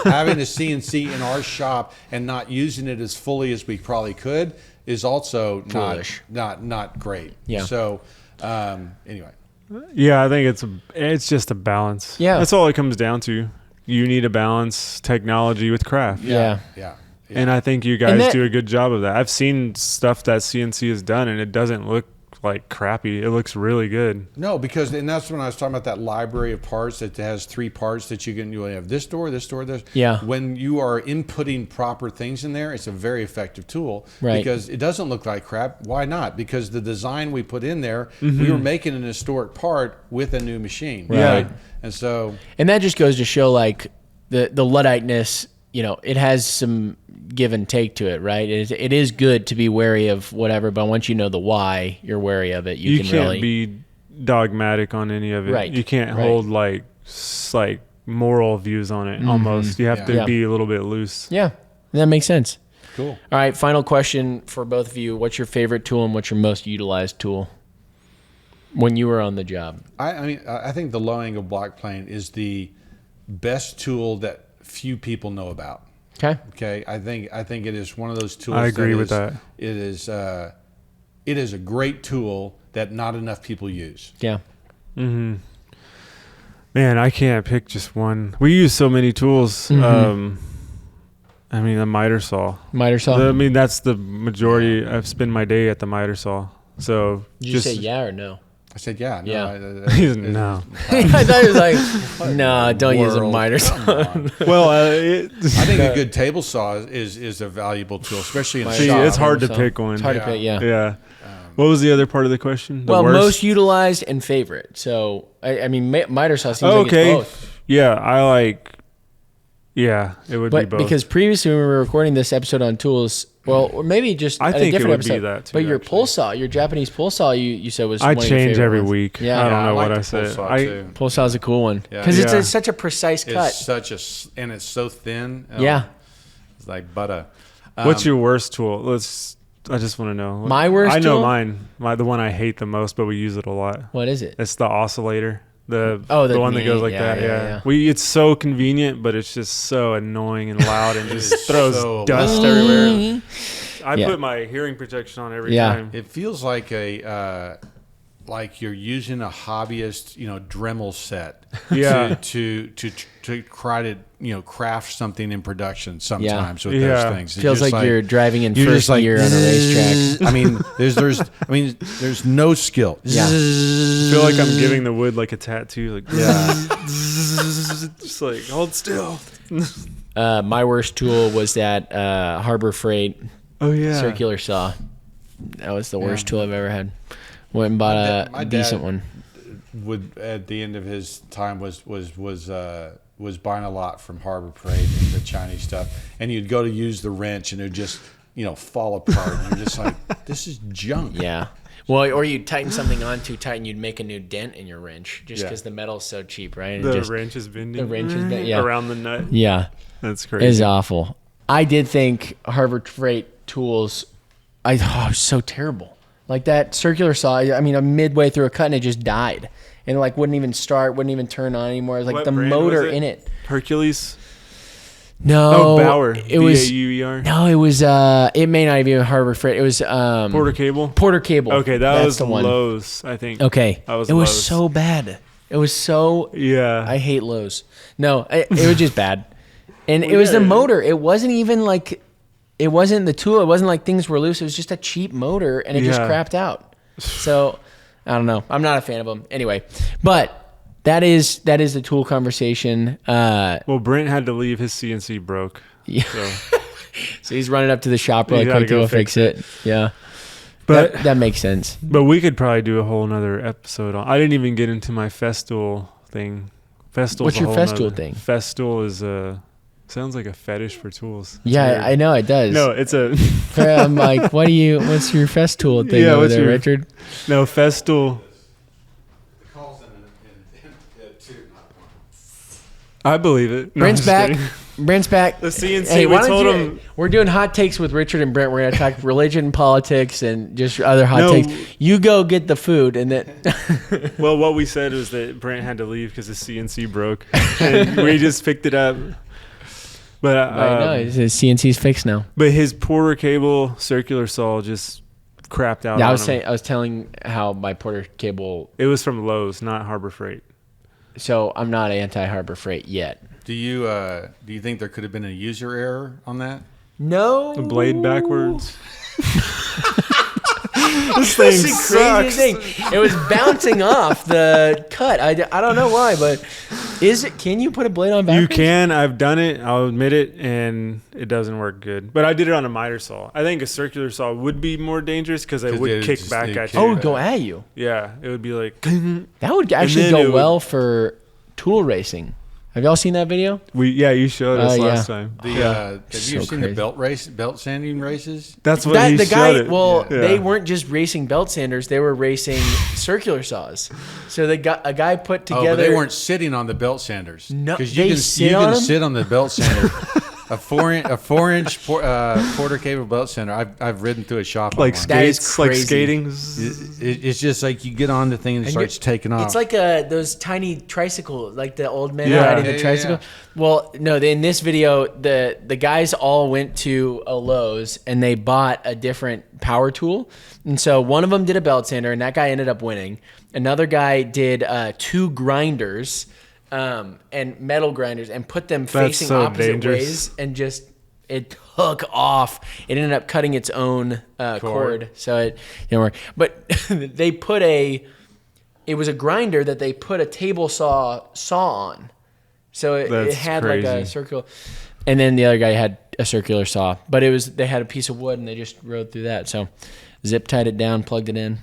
having a CNC in our shop and not using it as fully as we probably could is also not great. Yeah. So anyway. Yeah, I think it's just a balance. Yeah. That's all it comes down to. You need to balance technology with craft. Yeah. And I think you guys do a good job of that. I've seen stuff that CNC has done, and it doesn't look like crappy. It looks really good. No, and that's when I was talking about that library of parts that has 3 parts that you have this door, this. Yeah. When you are inputting proper things in there, it's a very effective tool. Right. Because it doesn't look like crap. Why not? Because the design we put in there, we were making an historic part with a new machine. Right. And that just goes to show like the Ludditeness. It has some give and take to it, right? It is good to be wary of whatever, but once you know the why, you're wary of it. You can can't really be dogmatic on any of it. Right. You can't hold like moral views on it. Almost, you have to be a little bit loose. Yeah, that makes sense. Cool. All right, final question for both of you: what's your favorite tool and what's your most utilized tool when you were on the job? I think the low angle block plane is the best tool that few people know about. Okay. I think it is one of those tools. I agree with that. It is a great tool that not enough people use. Yeah. Man, I can't pick just one. We use so many tools. The miter saw. That's the majority. I've spent my day at the miter saw. So did you say yeah or no? I said yeah. No, yeah. No. I thought he was like, no, don't use a miter saw. Well, I think a good table saw is a valuable tool, especially in a shop. It's hard to pick one. It's hard to pick, yeah. Yeah. What was the other part of the question? Most utilized and favorite. So, miter saw seems like it's both. Yeah, it would be both. Because previously when we were recording this episode on tools, or maybe just I think a different it would episode, be that too, but your actually. pull saw, your Japanese pull saw, you said was I one of your change favorite every ones. week. Yeah. I don't know like what the I said. pull saw too. Pull saw is a cool one because it's such a precise cut. It's and it's so thin. Yeah. It's like butter. What's your worst tool? I just want to know. My worst I know tool? mine. The one I hate the most, but we use it a lot. What is it? It's the oscillator. The one that goes like that. Yeah. It's so convenient, but it's just so annoying and loud and just throws so dust loud. everywhere. I put my hearing protection on every time. It feels like like you're using a hobbyist, Dremel set to try to craft something in production sometimes with those things. Feels like you're driving in first gear on a racetrack. There's no skill. Yeah. I feel like I'm giving the wood like a tattoo. Like just like hold still. My worst tool was that Harbor Freight circular saw. That was the worst tool I've ever had. Went and bought a decent one. Would at the end of his time was buying a lot from Harbor Freight and the Chinese stuff, and you'd go to use the wrench and it would just fall apart. And you're just like, this is junk. Yeah. Well, or you'd tighten something on too tight and you'd make a new dent in your wrench just because the metal's so cheap, right? The wrench is bending. The wrench is bending, around the nut. Yeah. That's crazy. It's awful. I did think Harbor Freight tools, it was so terrible. Like that circular saw, I'm midway through a cut and it just died. And wouldn't even start, wouldn't even turn on anymore. It was like the motor in it. Hercules? No. Bauer. It was B-A-U-E-R? No, it was it may not even be Harbor Freight. It was Porter Cable? Porter Cable. Okay, That's was the one. Lowe's, I think. Okay. That was it was Lowe's. so bad. It was so I hate Lowe's. No, it was just bad. And it was the motor. It wasn't even like it wasn't the tool. It wasn't like things were loose. It was just a cheap motor, and it just Yeah. crapped out. So I don't know. I'm not a fan of them anyway. But that is the tool conversation. Well, Brent had to leave. His CNC broke. Yeah. So. So he's running up to the shop really gotta quick to go go fix it. Yeah. But that makes sense. But we could probably do a whole nother episode on. I didn't even get into my Festool thing. Festool's What's a your whole Festool nother- thing? Festool is sounds like a fetish for tools. It's Yeah, weird. I know it does. No, it's a I'm like, what's your Festool thing Yeah, over what's there, your- Richard? no Festool. I believe it. No, Brent's I'm just back. kidding. Brent's back. The CNC. Hey, we why don't told you- him. We're doing hot takes with Richard and Brent. We're going to talk religion, politics, and just other hot No. takes. You go get the food, and then Well, what we said was that Brent had to leave because the CNC broke, and we just picked it up. But no, his CNC's fixed now. but his Porter cable circular saw just crapped out. Yeah, on him. I was telling how my Porter cable. It was from Lowe's, not Harbor Freight. So I'm not anti-Harbor Freight yet. Do you think there could have been a user error on that? No, The blade backwards. That's This thing the sucks. craziest thing. It was bouncing off the cut. I don't know why, but can you put a blade on backwards? You can. I've done it. I'll admit it, and it doesn't work good. But I did it on a miter saw. I think a circular saw would be more dangerous because it 'Cause would it kick just- back it at kick- you. Oh, go at you. Yeah, it would be like. That would actually then go it would- well for tool racing. Have y'all seen that video? You showed us Oh, last yeah. time. Have you So seen crazy. the belt sanding races? That's what he The showed guy, it. well, Yeah. they weren't just racing belt sanders; they were racing circular saws. So a guy put Oh, together. but they weren't sitting on the belt sanders. No, because they you sit on can 'em? sit on the belt sander. a 4-inch Porter cable belt sander. I've ridden through a shop. like online. That is skates, like crazy. skating. It's just like you get on the thing and it And starts taking off. It's like those tiny tricycles, like the old men Yeah. riding Yeah, the yeah, tricycle. Well, no, in this video, the guys all went to a Lowe's and they bought a different power tool. And so one of them did a belt sander, and that guy ended up winning. Another guy did 2 grinders and metal grinders and put them facing so opposite dangerous. ways, and just it took off. It ended up cutting its own cord, so it didn't work. But they put it was a grinder that they put a table saw on. So it That's had like a crazy. circle. And then the other guy had a circular saw. But they had a piece of wood and they just rode through that. So zip tied it down, plugged it in.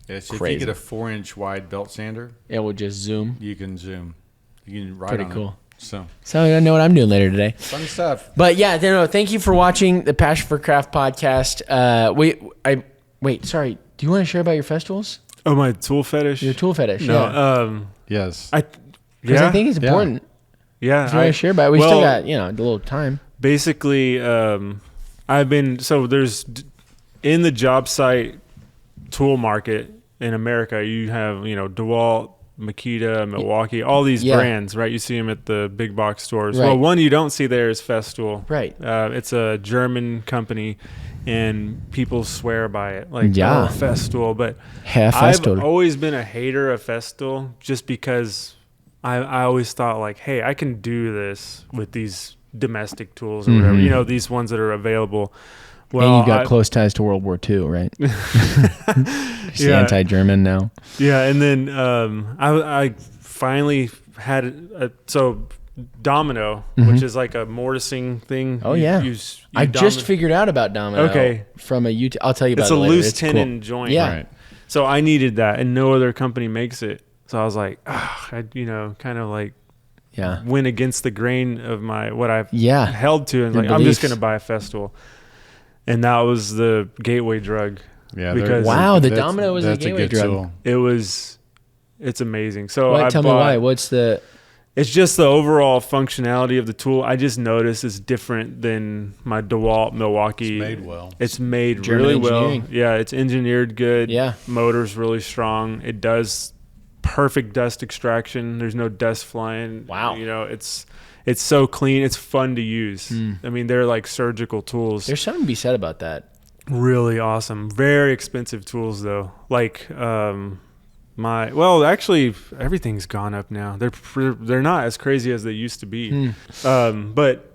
Yeah, so if Crazy. you get a 4-inch wide belt sander, It will just zoom. you can zoom. You can ride Pretty on cool. it. So So I know what I'm doing later today. fun stuff. But yeah, thank you for watching the Passion for Craft podcast. Wait, sorry. Do you want to share about your festivals? Oh, my tool fetish. Your tool fetish? No. Yeah. Yes. Because I think it's important. Yeah. If you want to share about it, we still well, got, a little time. Basically, there's in the job site tool market in America, you have, DeWalt, Makita, Milwaukee, all these Yeah. brands, right? You see them at the big box stores. Right. Well, one you don't see there is Festool. Right. It's a German company, and people swear by it. Like, Yeah. oh, Festool. But Herr I've Festool. always been a hater of Festool just because I always thought, like, hey, I can do this with these domestic tools or whatever, Mhm. these ones that are available. Well, And you've got close ties to World War II, right? She's Yeah. anti-German now. Yeah, and then I finally had Domino, which is like a mortising thing. Oh, yeah. I just figured out about Domino. Okay. From a YouTube. I'll tell you about It's it a later. loose It's tenon cool. joint. Yeah. Right. So I needed that, and no other company makes it. So I was like, I kind of like Yeah. went against the grain of what I've Yeah. held to, and Your like I'm just beliefs. gonna buy a Festool, and that was the gateway drug. Yeah. Because- Wow, the that's- Domino was a that's gateway good drug. tool. It's amazing. So What? Tell me why. What's the? It's just the overall functionality of the tool. I just noticed is different than my DeWalt Milwaukee. It's made well. It's made German really well. engineering. Yeah, it's engineered good. Yeah. Motor's really strong. It does perfect dust extraction. There's no dust flying. Wow. It's so clean. It's fun to use. I mean, they're like surgical tools. There's something to be said about that. Really awesome. Very expensive tools though. Like actually everything's gone up now. They're not as crazy as they used to be. But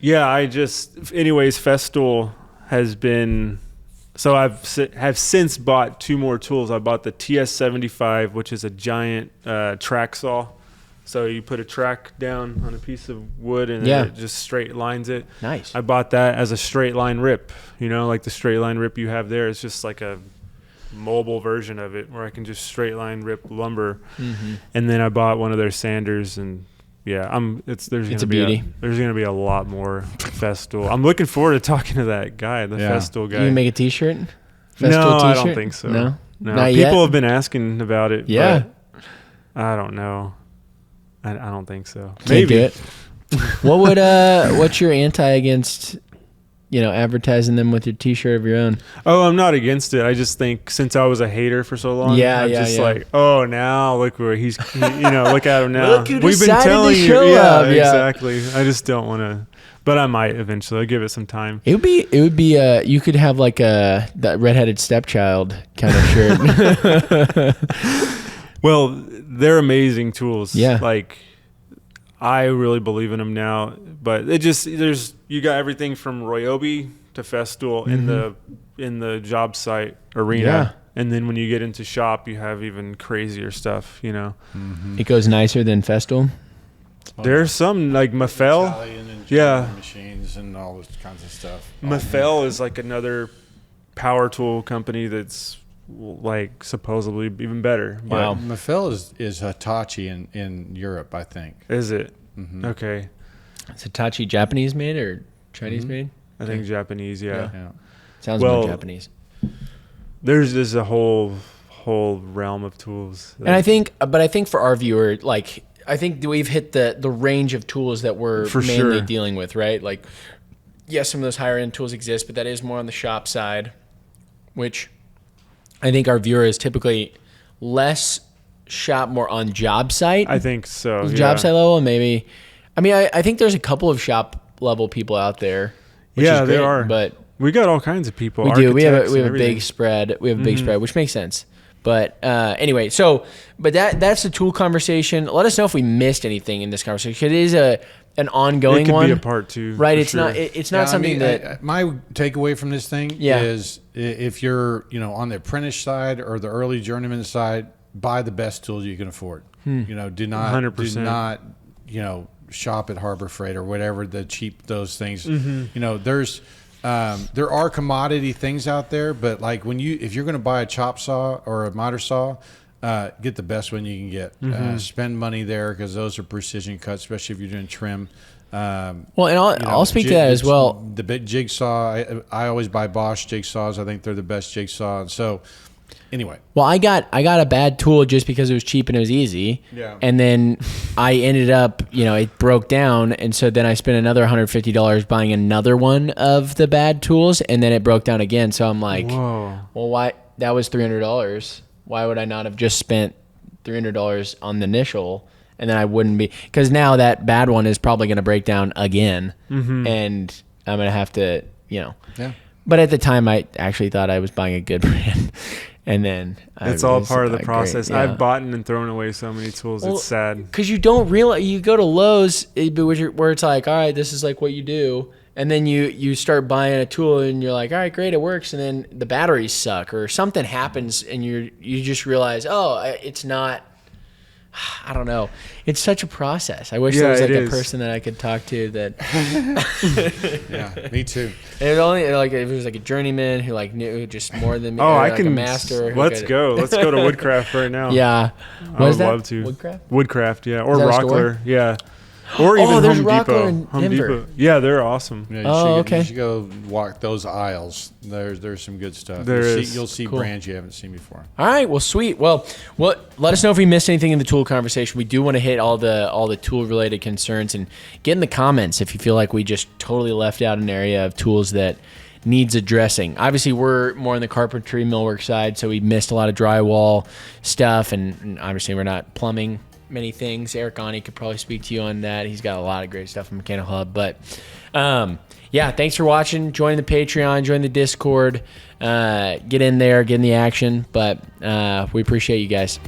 Yeah, anyways, Festool has been, so have since bought 2 more tools. I bought the TS75, which is a giant track saw. So you put a track down on a piece of wood and then it just straight lines it. Nice. I bought that as a straight line rip, like the straight line rip you have there. It's just like a mobile version of it where I can just straight line rip lumber. Mm-hmm. And then I bought one of their sanders, and there's gonna be a lot more Festool. I'm looking forward to talking to that guy, the Festool guy. You make a t-shirt? No, t-shirt? I don't think so. No. Not people yet? Have been asking about it. Yeah. But I don't know. I don't think so. Can't Maybe. do it. What's your anti against, advertising them with your t-shirt of your own? Oh, I'm not against it. I just think since I was a hater for so long, like, oh, now look where look at him now. Look who We've been decided telling to you, show up. exactly. I just don't want to, but I might eventually. I'll give it some time. It would be you could have like that redheaded stepchild kind of shirt. Well, they're amazing tools. Yeah. Like, I really believe in them now, but you got everything from Ryobi to Festool in the job site arena. Yeah. And then when you get into shop, you have even crazier stuff, Mm-hmm. It goes nicer than Festool. There's some like Mafel. Italian and German machines and all those kinds of stuff. Mafel is like another power tool company that's like supposedly even better. Wow. Mafel is Hitachi in Europe, I think. Is it? Mm-hmm. Okay. Is Hitachi Japanese made or Chinese made? I think Japanese, yeah. Sounds more Japanese. There's a whole realm of tools. And I think for our viewer, like, I think we've hit the range of tools that we're mainly dealing with, right? Like, yes, some of those higher end tools exist, but that is more on the shop side, which I think our viewer is typically less shop, more on job site. I think so. Job site level, and maybe. I mean, I think there's a couple of shop level people out there. Which is great, there are. But we got all kinds of people. We do. We have a big spread. We have a big spread, which makes sense. But anyway, but that's the tool conversation. Let us know if we missed anything in this conversation. It is an ongoing one. It could be a part 2, right? It's not. It's not something that. My takeaway from this thing is if you're on the apprentice side or the early journeyman side, buy the best tools you can afford. Do not 100%. Do not shop at Harbor Freight or whatever the cheap those things. There's. There are commodity things out there, but like if you're going to buy a chop saw or a miter saw, get the best one you can get. Spend money there because those are precision cuts, especially if you're doing trim. And I'll speak to that as well. The big jigsaw, I always buy Bosch jigsaws. I think they're the best jigsaw. So anyway. Well, I got a bad tool just because it was cheap and it was easy. Yeah. And then I ended up, it broke down, and so then I spent another $150 buying another one of the bad tools, and then it broke down again. So I'm like, whoa. Well, why? That was $300. Why would I not have just spent $300 on the initial, and then I wouldn't be, because now that bad one is probably going to break down again, and I'm going to have to, Yeah. But at the time, I actually thought I was buying a good brand. And then it's all part of the process. Great, yeah. I've bought and thrown away so many tools. It's sad because you don't realize. You go to Lowe's, where it's like, all right, this is like what you do, and then you start buying a tool, and you're like, all right, great, it works, and then the batteries suck or something happens, and you just realize, oh, it's not. I don't know. It's such a process. I wish there was like a person that I could talk to that. Yeah, me too. It only if it was like a journeyman who like knew just more than me. Oh, I like can. A master. Let's go to Woodcraft right now. Yeah, I would love to. Woodcraft, yeah, or Rockler, yeah. Or even there's Home Rockler Depot. in Home Denver. Depot. Yeah, they're awesome. Yeah, okay. You should go walk those aisles. There's some good stuff. You'll see brands you haven't seen before. All right, well, sweet. Well, let us know if we missed anything in the tool conversation. We do want to hit all the tool related concerns, and get in the comments if you feel like we just totally left out an area of tools that needs addressing. Obviously, we're more on the carpentry millwork side, so we missed a lot of drywall stuff, and obviously we're not plumbing many things. Eric Ani could probably speak to you on that. He's got a lot of great stuff in Mechanical Hub. But yeah, thanks for watching. Join the Patreon, join the Discord, get in there, get in the action. But we appreciate you guys.